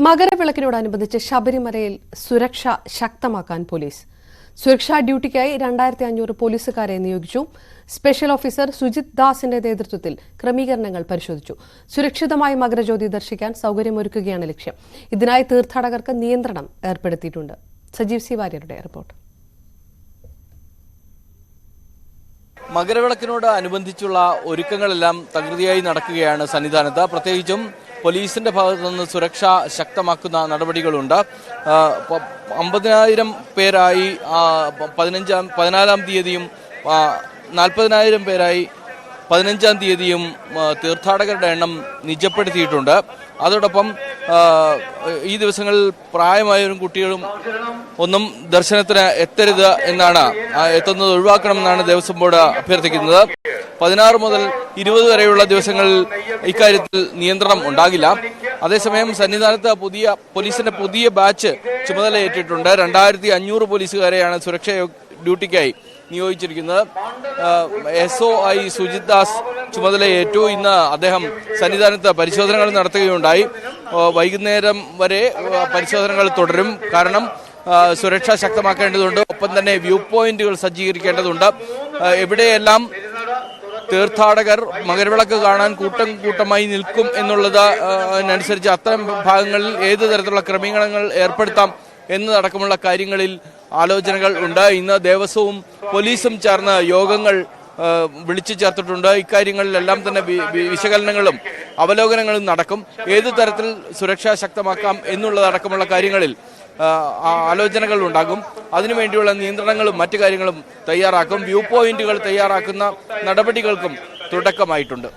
മകരവിളക്കിനോടനുബന്ധിച്ച് ശബരിമലയിൽ സുരക്ഷ ശക്തമാക്കാൻ പോലീസ്. സുരക്ഷാ ഡ്യൂട്ടിക്കായി 2500 പോലീസുകാരെ നിയോഗിച്ചു. സ്പെഷ്യൽ ഓഫീസർ സുജിത് ദാസിന്റെ നേതൃത്വത്തിൽ ക്രമീകരണങ്ങൾ പരിശോധിച്ചു. സുരക്ഷിതമായി മകരജ്യോതി ദർശിക്കാൻ സൗകര്യമൊരുക്കുകയാണ് ലക്ഷ്യം. ഇതിനായി തീർത്ഥാടകർക്ക് നിയന്ത്രണം ഏർപ്പെടുത്തിയിട്ടുണ്ട്. സജീവ് സി വാര്യരുടെ റിപ്പോർട്ട്. മകരവിളക്കിനോട് അനുബന്ധിച്ചുള്ള ഒരുക്കങ്ങളെല്ലാം തകൃതിയായി നടക്കുകയാണ് സന്നിധാനത്ത്. പ്രത്യേകിച്ചും പോലീസിന്റെ ഭാഗത്തു നിന്ന് സുരക്ഷ ശക്തമാക്കുന്ന നടപടികളുണ്ട്. 50,000 പേരായി 14-ാം തീയതിയും 40,000 പേരായി 15-ാം തീയതിയും തീർത്ഥാടകരുടെ എണ്ണം നിജപ്പെടുത്തിയിട്ടുണ്ട്. അതോടൊപ്പം ഈ ദിവസങ്ങളിൽ പ്രായമായവരും കുട്ടികളും ഒന്നും ദർശനത്തിന് എത്തരുത് എന്നാണ്, എത്തുന്നത് ഒഴിവാക്കണമെന്നാണ് ദേവസ്വം ബോർഡ് അഭ്യർത്ഥിക്കുന്നത്. 16 മുതൽ 20 വരെയുള്ള ദിവസങ്ങളിൽ ഇക്കാര്യത്തിൽ നിയന്ത്രണം ഉണ്ടാകില്ല. അതേസമയം സന്നിധാനത്ത് പോലീസിന്റെ പുതിയ ബാച്ച് ചുമതലയേറ്റിട്ടുണ്ട്. 2500 പോലീസുകാരെയാണ് സുരക്ഷാ ഡ്യൂട്ടിക്കായി നിയോഗിച്ചിരിക്കുന്നത്. SOI സുജിത് ദാസ് ചുമതലയേറ്റു. ഇന്ന് അദ്ദേഹം സന്നിധാനത്ത് പരിശോധനകൾ നടത്തുകയുണ്ടായി. വൈകുന്നേരം വരെ പരിശോധനകൾ തുടരും. കാരണം സുരക്ഷ ശക്തമാക്കേണ്ടതുണ്ട്. ഒപ്പം തന്നെ വ്യൂ പോയിന്റുകൾ സജ്ജീകരിക്കേണ്ടതുണ്ട്. എവിടെയെല്ലാം തീർത്ഥാടകർ മകരവിളക്ക് കാണാൻ കൂട്ടമായി നിൽക്കും എന്നുള്ളതിനനുസരിച്ച് അത്തരം ഭാഗങ്ങളിൽ ഏത് തരത്തിലുള്ള ക്രമീകരണങ്ങൾ ഏർപ്പെടുത്താം എന്നതടക്കമുള്ള കാര്യങ്ങളിൽ ആലോചനകൾ ഉണ്ട്. ഇന്ന് ദേവസ്വവും പോലീസും ചേർന്ന് യോഗങ്ങൾ വിളിച്ചു ചേർത്തിട്ടുണ്ട്. ഇക്കാര്യങ്ങളിലെല്ലാം തന്നെ വിശകലനങ്ങളും അവലോകനങ്ങളും നടക്കും. ഏത് തരത്തിൽ സുരക്ഷ ശക്തമാക്കാം എന്നുള്ളതടക്കമുള്ള കാര്യങ്ങളിൽ ആലോചനകൾ ഉണ്ടാകും. അതിനുവേണ്ടിയുള്ള നിയന്ത്രണങ്ങളും മറ്റു കാര്യങ്ങളും തയ്യാറാക്കും. വ്യൂ പോയിന്റുകൾ തയ്യാറാക്കുന്ന നടപടികൾക്കും തുടക്കമായിട്ടുണ്ട്.